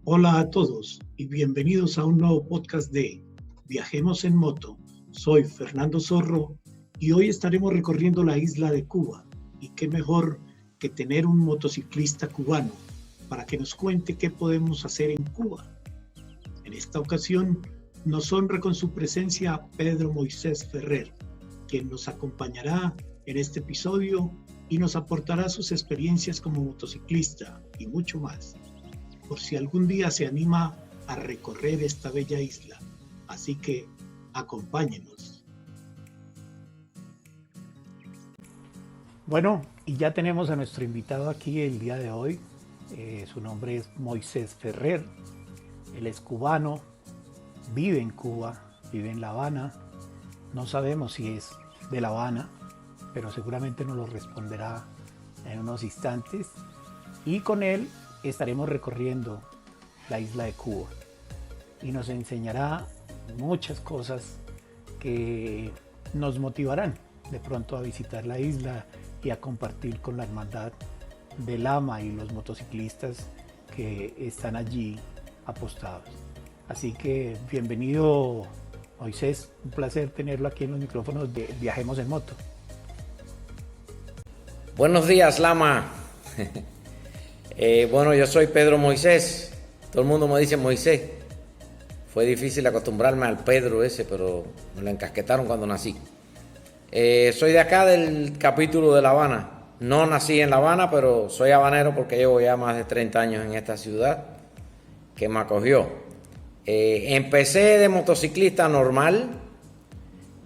Hola a todos y bienvenidos a un nuevo podcast de Viajemos en Moto. Soy Fernando Zorro y hoy estaremos recorriendo la isla de Cuba. Y qué mejor que tener un motociclista cubano para que nos cuente qué podemos hacer en Cuba. En esta ocasión nos honra con su presencia Pedro Moisés Ferrer, quien nos acompañará en este episodio y nos aportará sus experiencias como motociclista y mucho más, por si algún día se anima a recorrer esta bella isla. Así que acompáñenos. Bueno, y ya tenemos a nuestro invitado aquí el día de hoy. Su nombre es Moisés Ferrer. Él es cubano, vive en Cuba, vive en La Habana. No sabemos si es de La Habana, pero seguramente nos lo responderá en unos instantes. Y con él estaremos recorriendo la isla de Cuba y nos enseñará muchas cosas que nos motivarán de pronto a visitar la isla y a compartir con la hermandad del AMA y los motociclistas que están allí apostados. Así que bienvenido, Moisés, un placer tenerlo aquí en los micrófonos de Viajemos en Moto. Buenos días, Lama. Bueno, yo soy Pedro Moisés. Todo el mundo me dice Moisés. Fue difícil acostumbrarme al Pedro ese, pero me lo encasquetaron cuando nací. Soy de acá, del capítulo de La Habana. No nací en La Habana, pero soy habanero porque llevo ya más de 30 años en esta ciudad que me acogió. Empecé de motociclista normal.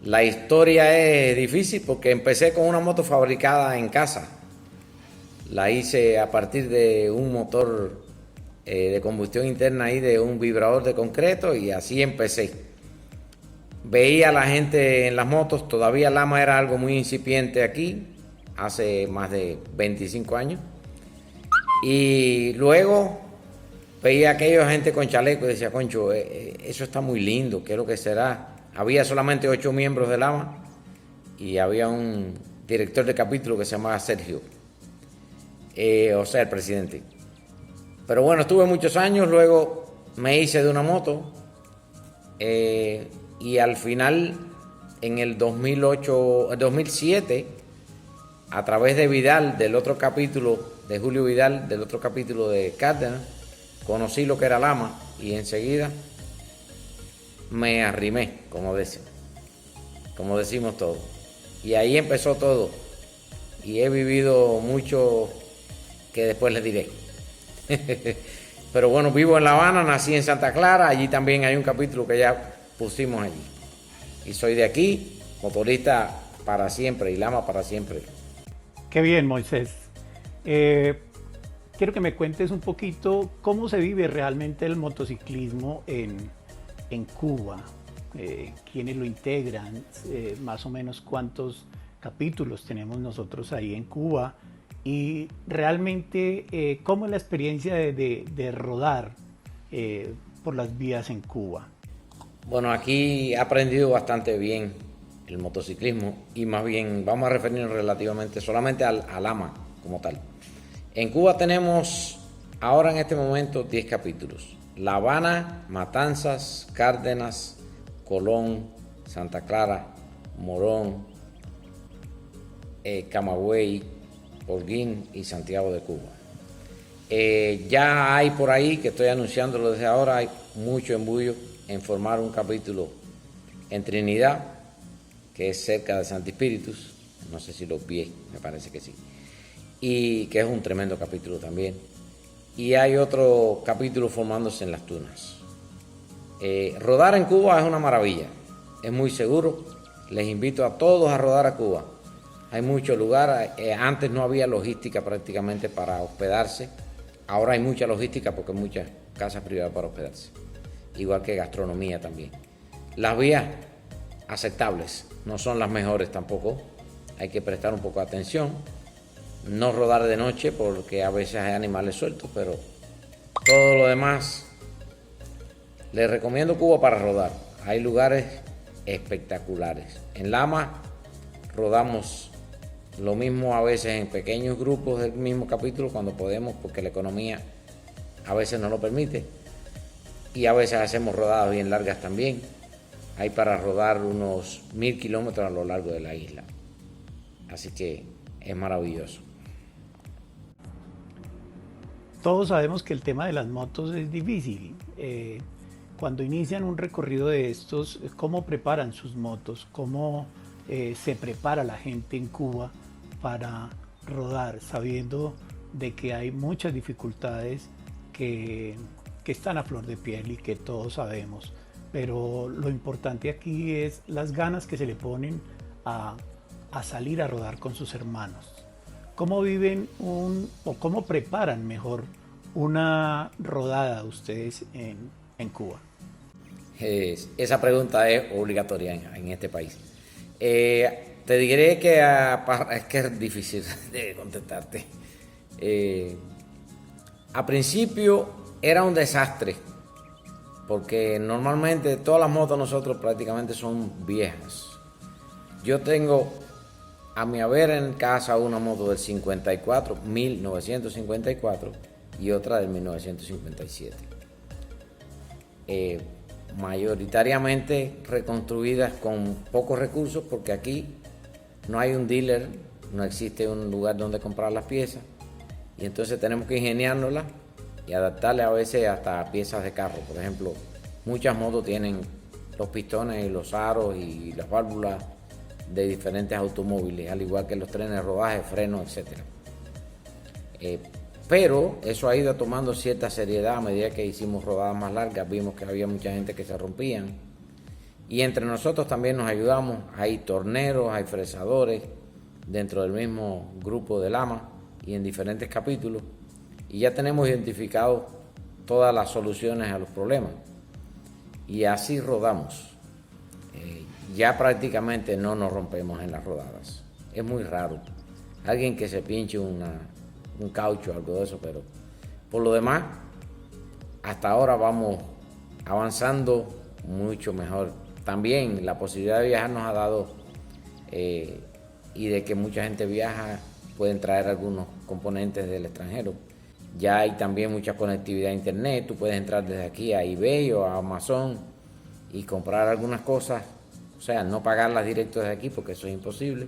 La historia es difícil porque empecé con una moto fabricada en casa. La hice a partir de un motor de combustión interna ahí, de un vibrador de concreto, y así empecé. Veía a la gente en las motos, todavía Lama era algo muy incipiente aquí, hace más de 25 años. Y luego veía a aquella gente con chaleco y decía, concho, eso está muy lindo, ¿qué es lo que será? Había solamente 8 miembros de Lama y había un director de capítulo que se llamaba Sergio, o sea, el presidente. Pero bueno, estuve muchos años, luego me hice de una moto y al final, en el 2007, a través de Vidal, del otro capítulo, de Julio Vidal, del otro capítulo de Cárdenas, conocí lo que era Lama y enseguida me arrimé, como decimos todos. Y ahí empezó todo. Y he vivido mucho que después les diré. Pero bueno, vivo en La Habana, nací en Santa Clara, allí también hay un capítulo que ya pusimos allí. Y soy de aquí, motorista para siempre y Lama para siempre. Qué bien, Moisés. Quiero que me cuentes un poquito cómo se vive realmente el motociclismo en Cuba. ¿Quiénes lo integran? Más o menos cuántos capítulos tenemos nosotros ahí en Cuba. Y realmente, ¿cómo es la experiencia de rodar por las vías en Cuba? Bueno, aquí he aprendido bastante bien el motociclismo y más bien vamos a referirnos relativamente solamente al AMA como tal. En Cuba tenemos ahora en este momento 10 capítulos. La Habana, Matanzas, Cárdenas, Colón, Santa Clara, Morón, Camagüey, Holguín y Santiago de Cuba. Ya hay por ahí, que estoy anunciándolo desde ahora, hay mucho embullo en formar un capítulo en Trinidad, que es cerca de Santi Espíritus, no sé si lo vi, me parece que sí, y que es un tremendo capítulo también. Y hay otro capítulo formándose en Las Tunas. Rodar en Cuba es una maravilla, es muy seguro, les invito a todos a rodar a Cuba. Hay muchos lugares, antes no había logística prácticamente para hospedarse, ahora hay mucha logística porque hay muchas casas privadas para hospedarse, igual que gastronomía también. Las vías aceptables, no son las mejores tampoco, hay que prestar un poco de atención, no rodar de noche porque a veces hay animales sueltos, pero todo lo demás, les recomiendo Cuba para rodar, hay lugares espectaculares. En Lama rodamos lo mismo a veces en pequeños grupos del mismo capítulo cuando podemos, porque la economía a veces no lo permite, y a veces hacemos rodadas bien largas también. Hay para rodar unos 1000 kilómetros a lo largo de la isla. Así que es maravilloso. Todos sabemos que el tema de las motos es difícil. Cuando inician un recorrido de estos, ¿cómo preparan sus motos? ¿Cómo se prepara la gente en Cuba para rodar, sabiendo de que hay muchas dificultades que están a flor de piel y que todos sabemos? Pero lo importante aquí es las ganas que se le ponen a salir a rodar con sus hermanos. ¿Cómo viven o cómo preparan mejor una rodada ustedes en Cuba? Esa pregunta es obligatoria en este país. Te diré que es que es difícil de contestarte. A principio era un desastre, porque normalmente todas las motos nosotros prácticamente son viejas. Yo tengo a mi haber en casa una moto del 54, 1954 y otra del 1957. Mayoritariamente reconstruidas con pocos recursos, porque aquí no hay un dealer, no existe un lugar donde comprar las piezas, y entonces tenemos que ingeniárnoslas y adaptarle a veces hasta piezas de carro. Por ejemplo, muchas motos tienen los pistones y los aros y las válvulas de diferentes automóviles, al igual que los trenes de rodaje, frenos, etc. Pero eso ha ido tomando cierta seriedad a medida que hicimos rodadas más largas. Vimos que había mucha gente que se rompían, y entre nosotros también nos ayudamos. Hay torneros, hay fresadores dentro del mismo grupo del AMA y en diferentes capítulos, y ya tenemos identificado todas las soluciones a los problemas, y así rodamos. Ya prácticamente no nos rompemos en las rodadas. Es muy raro alguien que se pinche un caucho o algo de eso, pero por lo demás, hasta ahora vamos avanzando mucho mejor. También la posibilidad de viajar nos ha dado, y de que mucha gente viaja, pueden traer algunos componentes del extranjero. Ya hay también mucha conectividad a internet. Tú puedes entrar desde aquí a eBay o a Amazon y comprar algunas cosas. O sea, no pagarlas directo desde aquí, porque eso es imposible.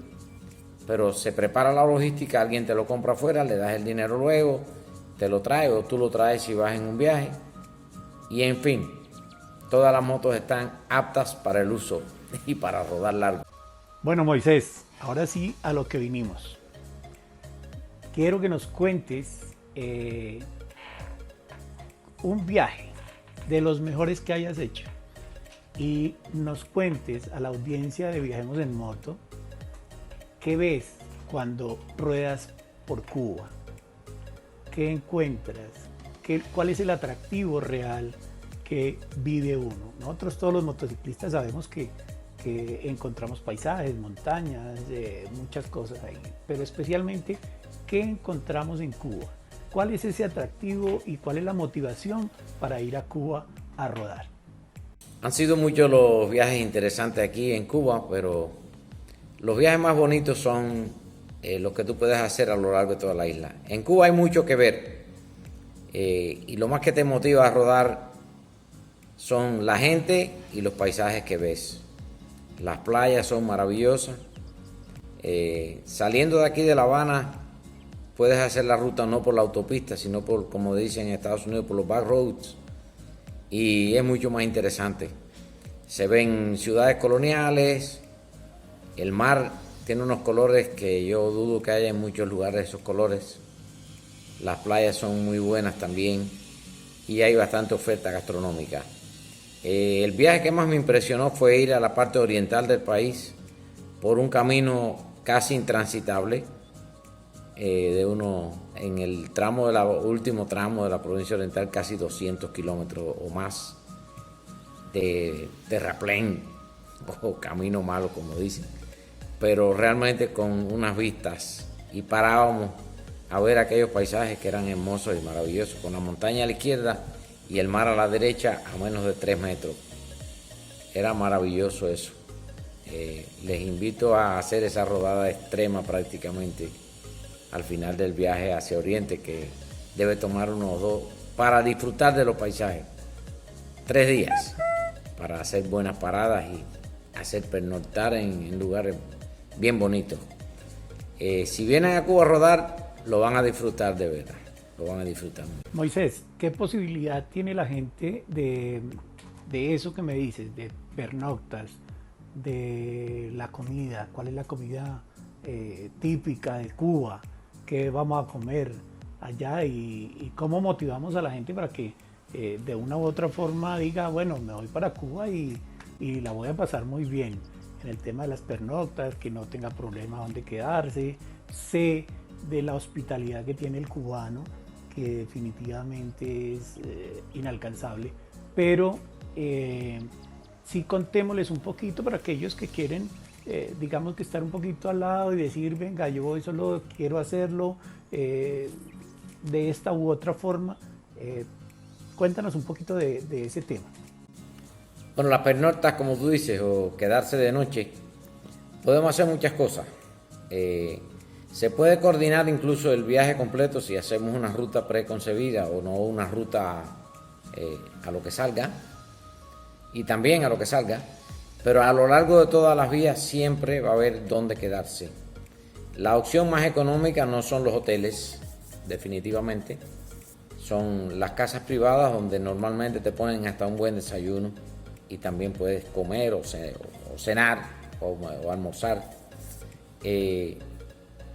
Pero se prepara la logística, alguien te lo compra afuera, le das el dinero luego, te lo trae, o tú lo traes si vas en un viaje. Y en fin, todas las motos están aptas para el uso y para rodar largo. Bueno, Moisés, ahora sí a lo que vinimos. Quiero que nos cuentes un viaje de los mejores que hayas hecho, y nos cuentes a la audiencia de Viajemos en Moto qué ves cuando ruedas por Cuba, qué encuentras, cuál es el atractivo real que vive uno. Nosotros todos los motociclistas sabemos que encontramos paisajes, montañas, muchas cosas ahí, pero especialmente qué encontramos en Cuba, cuál es ese atractivo y cuál es la motivación para ir a Cuba a rodar. Han sido muchos los viajes interesantes aquí en Cuba, pero los viajes más bonitos son los que tú puedes hacer a lo largo de toda la isla. En Cuba hay mucho que ver, y lo más que te motiva a rodar son la gente y los paisajes que ves. Las playas son maravillosas. Saliendo de aquí de La Habana, puedes hacer la ruta no por la autopista, sino por, como dicen en Estados Unidos, por los back roads. Y es mucho más interesante. Se ven ciudades coloniales, el mar tiene unos colores que yo dudo que haya en muchos lugares esos colores. Las playas son muy buenas también, y hay bastante oferta gastronómica. El viaje que más me impresionó fue ir a la parte oriental del país por un camino casi intransitable, en el último tramo de la provincia oriental, casi 200 kilómetros o más de terraplén o camino malo, como dicen, pero realmente con unas vistas, y parábamos a ver aquellos paisajes que eran hermosos y maravillosos, con la montaña a la izquierda y el mar a la derecha a menos de 3 metros. Era maravilloso eso. Les invito a hacer esa rodada extrema prácticamente al final del viaje hacia Oriente, que debe tomar unos 2 para disfrutar de los paisajes. 3 días para hacer buenas paradas y hacer pernoctar en lugares bien bonitos. Si vienen a Cuba a rodar, lo van a disfrutar de verdad, lo van a disfrutar. Moisés, ¿qué posibilidad tiene la gente de eso que me dices, de pernoctas, de la comida? ¿Cuál es la comida típica de Cuba? ¿Qué vamos a comer allá? ¿Y cómo motivamos a la gente para que de una u otra forma diga, bueno, me voy para Cuba y la voy a pasar muy bien en el tema de las pernoctas, que no tenga problema donde quedarse? Sé de la hospitalidad que tiene el cubano, que definitivamente es inalcanzable, pero sí contémosles un poquito para aquellos que quieren, digamos que estar un poquito al lado y decir, venga, yo eso lo quiero hacerlo de esta u otra forma. Cuéntanos un poquito de ese tema. Bueno, las pernoctas, como tú dices, o quedarse de noche, podemos hacer muchas cosas. Se puede coordinar incluso el viaje completo si hacemos una ruta preconcebida o no una ruta a lo que salga, y también a lo que salga, pero a lo largo de todas las vías siempre va a haber dónde quedarse. La opción más económica no son los hoteles, definitivamente, son las casas privadas donde normalmente te ponen hasta un buen desayuno y también puedes comer o cenar o almorzar.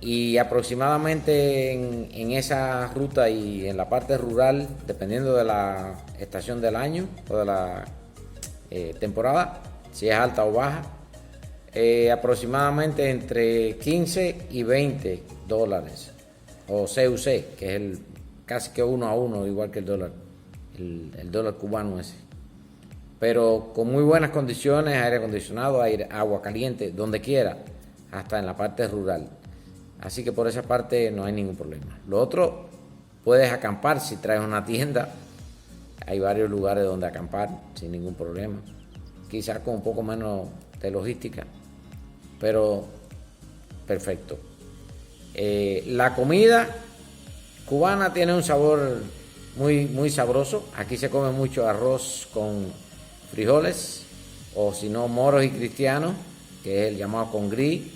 Y aproximadamente en esa ruta y en la parte rural, dependiendo de la estación del año o de la temporada, si es alta o baja, aproximadamente entre 15 y 20 dólares, o CUC, que es casi que 1 a 1, igual que el dólar cubano ese. Pero con muy buenas condiciones, aire acondicionado, agua caliente, donde quiera, hasta en la parte rural. Así que por esa parte no hay ningún problema. Lo otro, puedes acampar si traes una tienda. Hay varios lugares donde acampar sin ningún problema. Quizás con un poco menos de logística, pero perfecto. La comida cubana tiene un sabor muy, muy sabroso. Aquí se come mucho arroz con frijoles, o si no, moros y cristianos, que es el llamado con gris.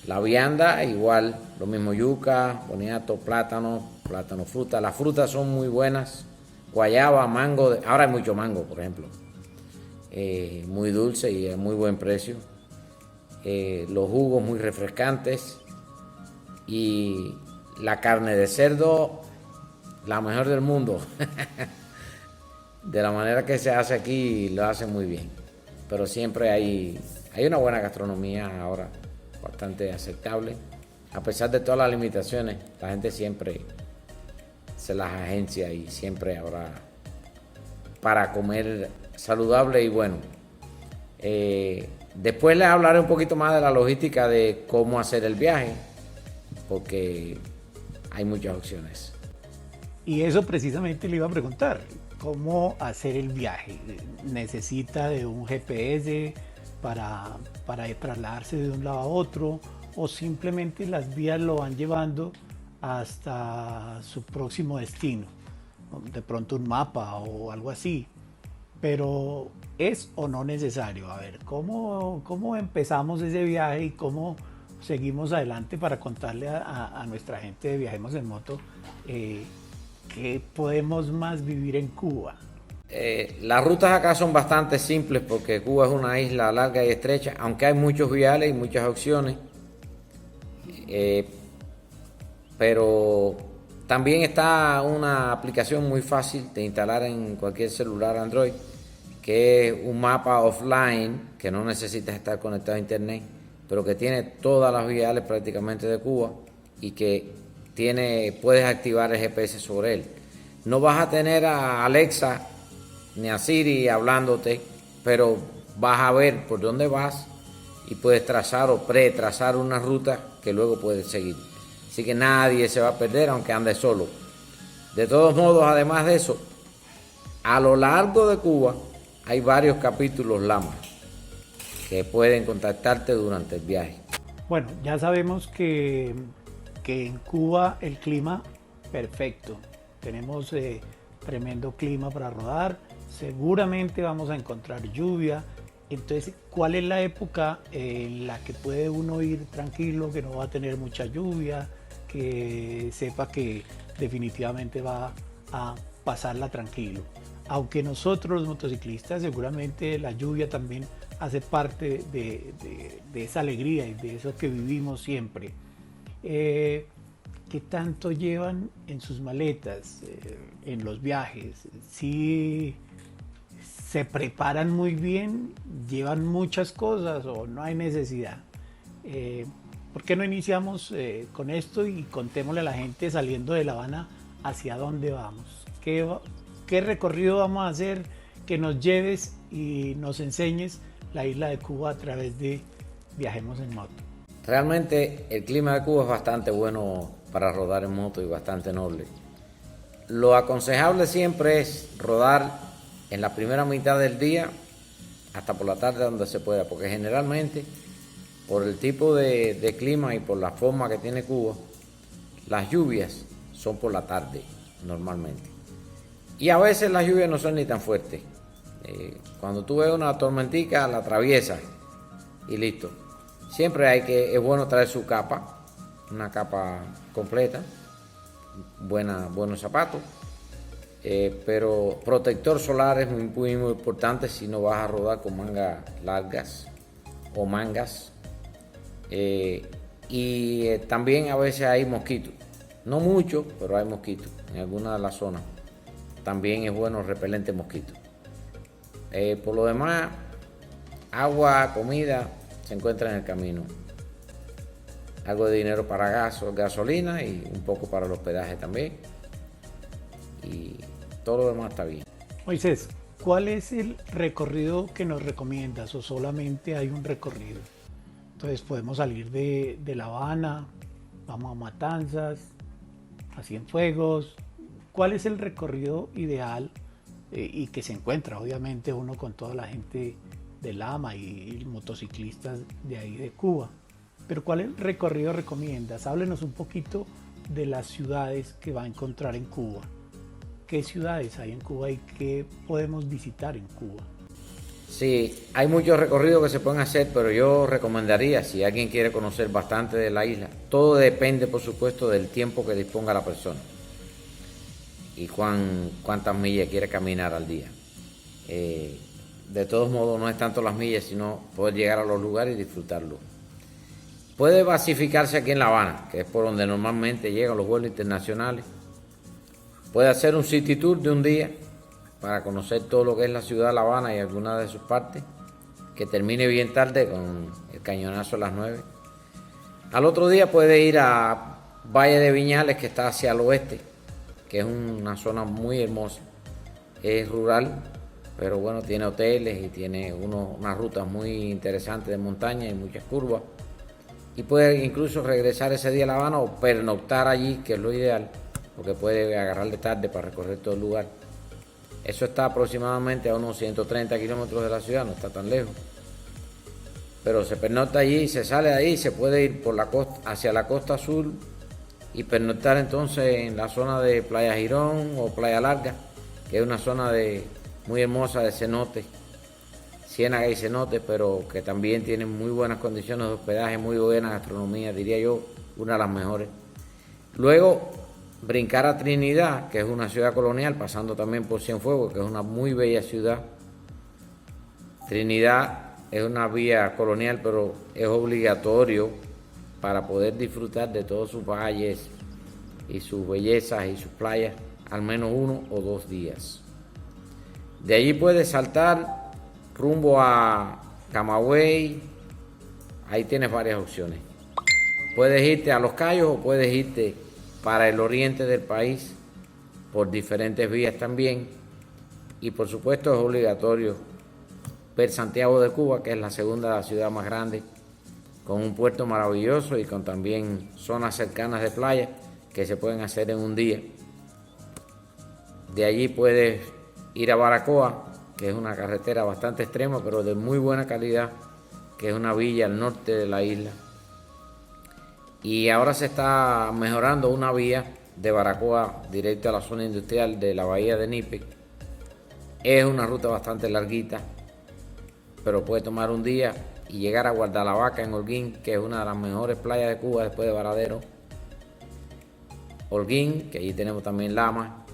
La vianda, igual, lo mismo, yuca, boniato, plátano, fruta. Las frutas son muy buenas. Guayaba, mango, ahora hay mucho mango, por ejemplo. Muy dulce y a muy buen precio. Los jugos muy refrescantes. Y la carne de cerdo, la mejor del mundo. De la manera que se hace aquí, lo hacen muy bien. Pero siempre hay una buena gastronomía ahora, bastante aceptable. A pesar de todas las limitaciones, la gente siempre se las agencia y siempre habrá para comer saludable y bueno. Después les hablaré un poquito más de la logística de cómo hacer el viaje, porque hay muchas opciones. Y eso precisamente le iba a preguntar, ¿cómo hacer el viaje? ¿Necesita de un GPS para trasladarse de un lado a otro, o simplemente las vías lo van llevando hasta su próximo destino? De pronto un mapa o algo así. Pero ¿es o no necesario? A ver, ¿cómo empezamos ese viaje y cómo seguimos adelante para contarle a nuestra gente de Viajemos en Moto qué podemos más vivir en Cuba? Las rutas acá son bastante simples porque Cuba es una isla larga y estrecha, aunque hay muchos viales y muchas opciones. Pero también está una aplicación muy fácil de instalar en cualquier celular Android, que es un mapa offline, que no necesitas estar conectado a internet, pero que tiene todas las viales prácticamente de Cuba y que puedes activar el GPS sobre él. No vas a tener a Alexa ni a Siri hablándote, pero vas a ver por dónde vas y puedes trazar o pretrazar una ruta que luego puedes seguir. Así que nadie se va a perder aunque ande solo. De todos modos, además de eso, a lo largo de Cuba hay varios capítulos Lama que pueden contactarte durante el viaje. Bueno, ya sabemos que en Cuba el clima perfecto. Tenemos tremendo clima para rodar. seguramente vamos a encontrar lluvia. Entonces, ¿cuál es la época en la que puede uno ir tranquilo, que no va a tener mucha lluvia, que sepa que definitivamente va a pasarla tranquilo? Aunque nosotros los motociclistas seguramente la lluvia también hace parte de esa alegría y de eso que vivimos siempre. ¿Qué tanto llevan en sus maletas, en los viajes? ¿Sí se preparan muy bien, llevan muchas cosas o no hay necesidad? ¿Por qué no iniciamos con esto y contémosle a la gente saliendo de La Habana hacia dónde vamos? ¿Qué recorrido vamos a hacer? Que nos lleves y nos enseñes la isla de Cuba a través de Viajemos en Moto. Realmente el clima de Cuba es bastante bueno para rodar en moto y bastante noble. Lo aconsejable siempre es rodar en la primera mitad del día hasta por la tarde donde se pueda, porque generalmente por el tipo de clima y por la forma que tiene Cuba, las lluvias son por la tarde normalmente. Y a veces las lluvias no son ni tan fuertes. Cuando tú ves una tormentica, la atraviesas y listo. Siempre es bueno traer su capa, una capa completa, buenos zapatos, pero protector solar es muy importante si no vas a rodar con mangas largas o mangas. También a veces hay mosquitos, no mucho, pero hay mosquitos en alguna de las zonas. También es bueno repelente mosquitos. Por lo demás, agua, comida se encuentra en el camino. Algo de dinero para gasolina y un poco para el hospedaje también. Y todo lo demás está bien. Moisés, ¿cuál es el recorrido que nos recomiendas o solamente hay un recorrido? Entonces podemos salir de La Habana, vamos a Matanzas, a Cienfuegos. ¿Cuál es el recorrido ideal y que se encuentra obviamente uno con toda la gente de Lama y motociclistas de ahí de Cuba? Pero ¿cuál recorrido recomiendas? Háblenos un poquito de las ciudades que va a encontrar en Cuba. ¿Qué ciudades hay en Cuba y qué podemos visitar en Cuba? Sí, hay muchos recorridos que se pueden hacer, pero yo recomendaría, si alguien quiere conocer bastante de la isla, todo depende, por supuesto, del tiempo que disponga la persona y cuántas millas quiere caminar al día. De todos modos, no es tanto las millas, sino poder llegar a los lugares y disfrutarlo. Puede basificarse aquí en La Habana, que es por donde normalmente llegan los vuelos internacionales. Puede hacer un city tour de un día para conocer todo lo que es la ciudad de La Habana y algunas de sus partes, que termine bien tarde con el cañonazo a las 9. Al otro día puede ir a Valle de Viñales, que está hacia el oeste, que es una zona muy hermosa. Es rural, pero bueno, tiene hoteles y tiene unas rutas muy interesantes de montaña y muchas curvas. Y puede incluso regresar ese día a La Habana o pernoctar allí, que es lo ideal, porque puede agarrarle tarde para recorrer todo el lugar. Eso está aproximadamente a unos 130 kilómetros de la ciudad, no está tan lejos. Pero se pernocta allí, se sale de ahí, se puede ir por la costa, hacia la costa sur y pernoctar entonces en la zona de Playa Girón o Playa Larga, que es una zona muy hermosa de cenotes, ciénaga y cenotes, pero que también tienen muy buenas condiciones de hospedaje, muy buena gastronomía, diría yo, una de las mejores. Luego, brincar a Trinidad, que es una ciudad colonial, pasando también por Cienfuegos, que es una muy bella ciudad. Trinidad es una vía colonial, pero es obligatorio para poder disfrutar de todos sus valles y sus bellezas y sus playas, al menos 1 o 2 días. De allí puedes saltar rumbo a Camagüey, ahí tienes varias opciones. Puedes irte a Los Cayos o puedes irte para el oriente del país por diferentes vías también. Y por supuesto es obligatorio ver Santiago de Cuba, que es la segunda ciudad más grande, con un puerto maravilloso y con también zonas cercanas de playa que se pueden hacer en un día. De allí puedes ir a Baracoa, que es una carretera bastante extrema, pero de muy buena calidad, que es una villa al norte de la isla. Y ahora se está mejorando una vía de Baracoa directo a la zona industrial de la bahía de Nípez, Es una ruta bastante larguita, pero puede tomar un día y llegar a Guardalavaca en Holguín, que es una de las mejores playas de Cuba después de Varadero. Holguín, que allí tenemos también Lama.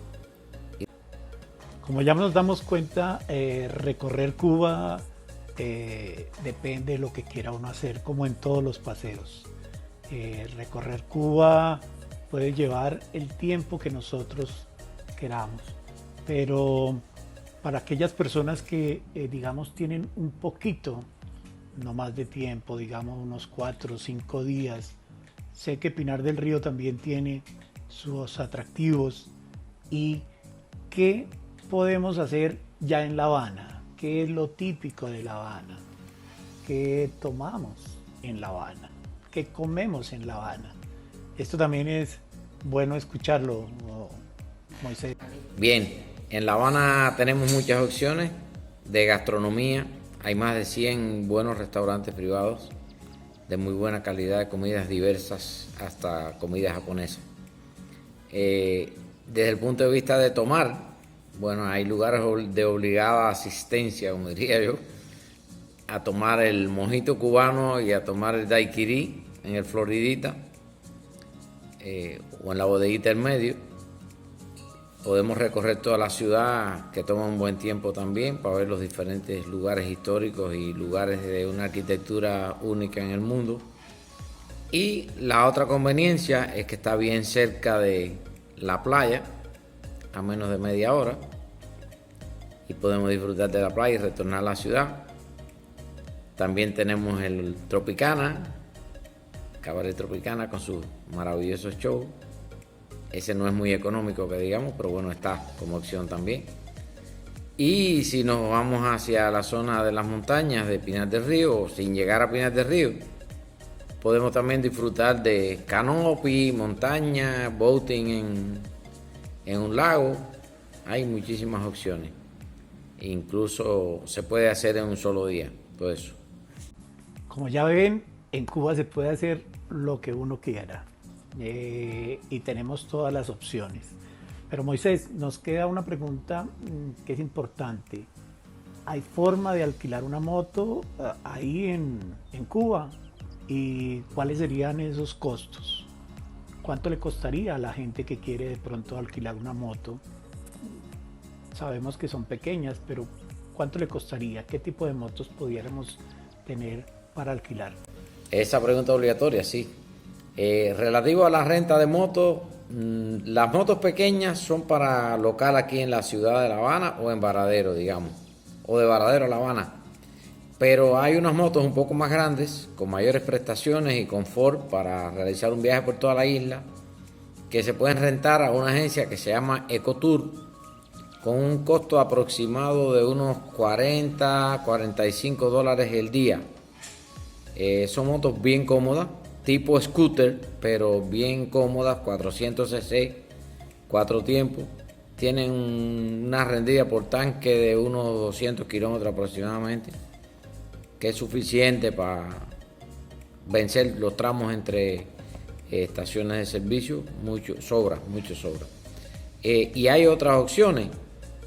Como ya nos damos cuenta, recorrer Cuba depende de lo que quiera uno hacer, como en todos los paseos. Recorrer Cuba puede llevar el tiempo que nosotros queramos, pero para aquellas personas que, digamos, tienen un poquito, no más de tiempo, digamos unos 4 o 5 días, sé que Pinar del Río también tiene sus atractivos. ¿Y qué podemos hacer ya en La Habana? ¿Qué es lo típico de La Habana? ¿Qué tomamos en La Habana? ¿Qué comemos en La Habana? Esto también es bueno escucharlo, Moisés. Bien, en La Habana tenemos muchas opciones de gastronomía. Hay más de 100 buenos restaurantes privados de muy buena calidad, de comidas diversas hasta comida japonesa. Desde el punto de vista de tomar, bueno, hay lugares de obligada asistencia, como diría yo, a tomar el mojito cubano y a tomar el daiquiri en el Floridita o en la bodeguita del medio. Podemos recorrer toda la ciudad, que toma un buen tiempo también, para ver los diferentes lugares históricos y lugares de una arquitectura única en el mundo. Y la otra conveniencia es que está bien cerca de la playa, a menos de media hora, y podemos disfrutar de la playa y retornar a la ciudad. También tenemos el Tropicana, Cabaret Tropicana, con sus maravillosos shows. Ese no es muy económico, que digamos, pero bueno, está como opción también. Y si nos vamos hacia la zona de las montañas de Pinar del Río, o sin llegar a Pinar del Río, podemos también disfrutar de canopy, montaña, boating en un lago. Hay muchísimas opciones. Incluso se puede hacer en un solo día, todo eso. Como ya ven, en Cuba se puede hacer lo que uno quiera. Y tenemos todas las opciones. Pero Moisés, nos queda una pregunta que es importante. ¿Hay forma de alquilar una moto ahí en Cuba? ¿Y cuáles serían esos costos? ¿Cuánto le costaría a la gente que quiere de pronto alquilar una moto? Sabemos que son pequeñas, pero ¿cuánto le costaría? ¿Qué tipo de motos pudiéramos tener para alquilar? Esa pregunta obligatoria, sí. Relativo a la renta de motos, las motos pequeñas son para local aquí en la ciudad de La Habana o en Varadero, digamos, o de Varadero a La Habana. Pero hay unas motos un poco más grandes, con mayores prestaciones y confort para realizar un viaje por toda la isla, que se pueden rentar a una agencia que se llama Ecotour, con un costo aproximado de unos 40, 45 dólares el día. Son motos bien cómodas, tipo scooter, pero bien cómodas, 400 cc, 4 tiempos. Tienen una rendida por tanque de unos 200 kilómetros aproximadamente, que es suficiente para vencer los tramos entre estaciones de servicio. Mucho sobra. Y hay otras opciones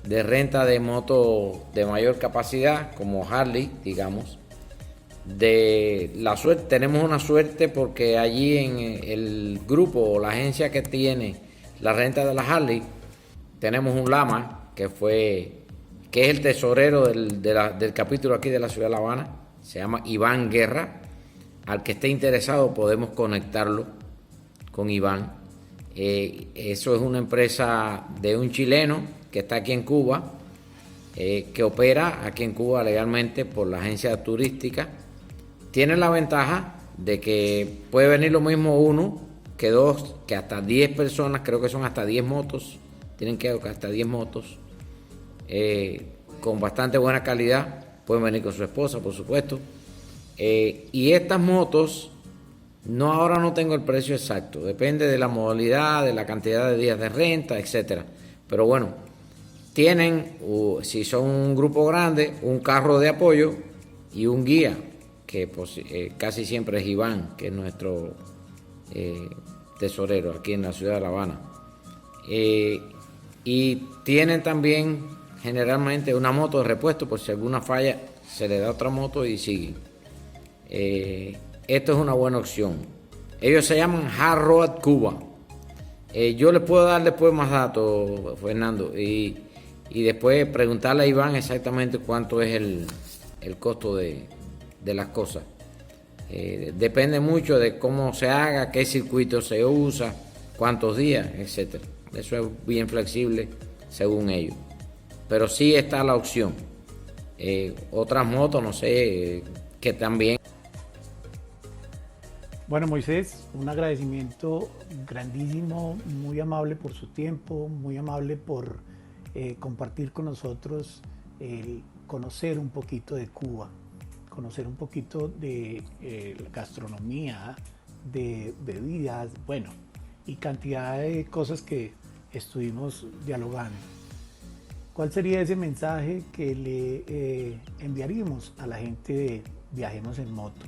de renta de motos de mayor capacidad, como Harley, digamos. De la suerte, tenemos una suerte porque allí en el grupo o la agencia que tiene la renta de la Harley, tenemos un lama que es el tesorero del capítulo aquí de la ciudad de La Habana. Se llama Iván Guerra. Al que esté interesado podemos conectarlo con Iván. Eso es una empresa de un chileno que está aquí en Cuba, que opera aquí en Cuba legalmente por la agencia turística. Tiene la ventaja de que puede venir lo mismo uno que dos, que hasta 10 personas, creo que son hasta 10 motos, tienen que hasta 10 motos, con bastante buena calidad. Pueden venir con su esposa, por supuesto. Y estas motos, ahora no tengo el precio exacto, depende de la modalidad, de la cantidad de días de renta, etcétera. Pero bueno, tienen, si son un grupo grande, un carro de apoyo y un guía, que casi siempre es Iván, que es nuestro tesorero aquí en la ciudad de La Habana. Y tienen también generalmente una moto de repuesto, por si alguna falla se le da otra moto y sigue. Esto es una buena opción. Ellos se llaman Hard Road Cuba. Yo les puedo dar después más datos, Fernando, y después preguntarle a Iván exactamente cuánto es el costo de las cosas. Depende mucho de cómo se haga, qué circuito se usa, cuántos días, etc. Eso es bien flexible según ellos. Pero sí está la opción. Otras motos, no sé, que también. Bueno, Moisés, un agradecimiento grandísimo, muy amable por su tiempo, muy amable por compartir con nosotros, conocer un poquito de Cuba, conocer un poquito de gastronomía, de bebidas, bueno, y cantidad de cosas que estuvimos dialogando. ¿Cuál sería ese mensaje que le enviaríamos a la gente de Viajemos en Moto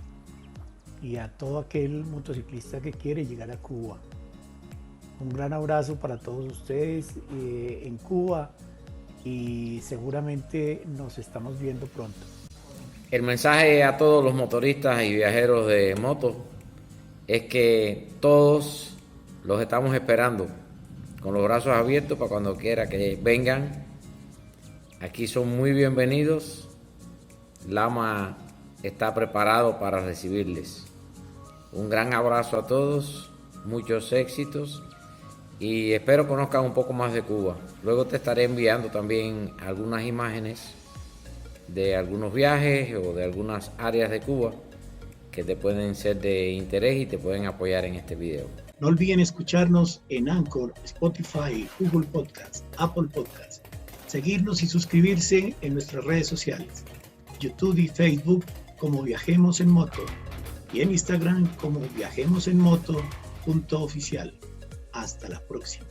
y a todo aquel motociclista que quiere llegar a Cuba? Un gran abrazo para todos ustedes en Cuba y seguramente nos estamos viendo pronto. El mensaje a todos los motoristas y viajeros de moto es que todos los estamos esperando con los brazos abiertos para cuando quiera que vengan. Aquí son muy bienvenidos. Lama está preparado para recibirles. Un gran abrazo a todos, muchos éxitos y espero conozcan un poco más de Cuba. Luego te estaré enviando también algunas imágenes de algunos viajes o de algunas áreas de Cuba que te pueden ser de interés y te pueden apoyar en este video. No olviden escucharnos en Anchor, Spotify, Google Podcast, Apple Podcast. Seguirnos y suscribirse en nuestras redes sociales, YouTube y Facebook como Viajemos en Moto y en Instagram como viajemosenmoto.oficial. Hasta la próxima.